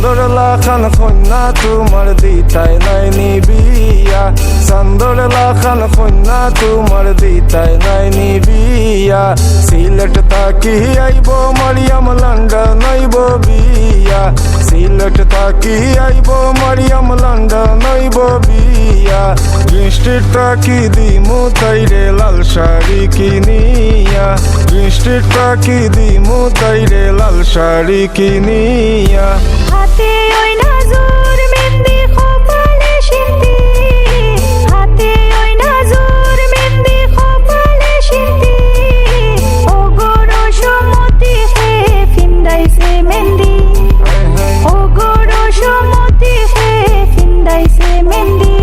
চান্দর লাখান কন্যা তোমার দিতাই নাই নিবিয়া চান্দর লাখান কন্যা তোমার দিতাই নাই নিবিয়া সিলেট তাকি আইব মারিয়াম লন্ডন আইব বিয়া সিলেট তাকি আইব মারিয়াম লন্ডন আইব বিয়া গ্রিন স্ট্রিট তাকি দিমু তাইরে লাল শাড়ি কিনিয়া গ্রিন স্ট্রিট তাকি দিমু তাইরে লাল শাড়ি কিনিয়া হাতে ওই নাজুর মেহেন্দি কপালে সিন্দি হাতে ওই নাজুর মেহেন্দি কপালে সিন্দি ও গরো সমতি হে ফিন্দাইছে মেহেন্দি ও গরো সমতি হে ফিন্দাইছে মেহেন্দি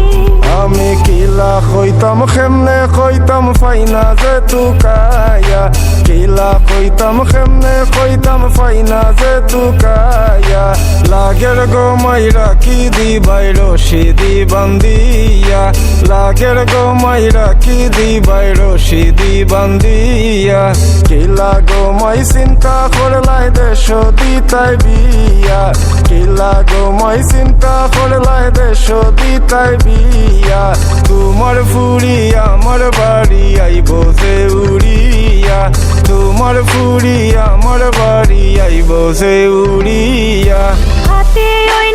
আমি কিলা কইতাম কেমনে কইতাম ফাইনা যে তুকায়া কিলা কইতাম কেমনে কইতাম ফাইনা যে তুকায়া লাগের গো মাইরা কি দিবাই রশি দি বান্দিয়া লাগের গো মাইরা কি দিবাই রশি দি বান্দিয়া কিলা গো মাই চিন্তা করলাই দেশ দিতাই বিয়া কিলা গো মাই চিন্তা করলাই দেশ দিতাই বিয়া তোমার ফুরি আমার বাড়ি আইব যে উড়িয়া তোমার ফুরি আমার বাড়ি আইব যে উড়িয়া হাতে ওই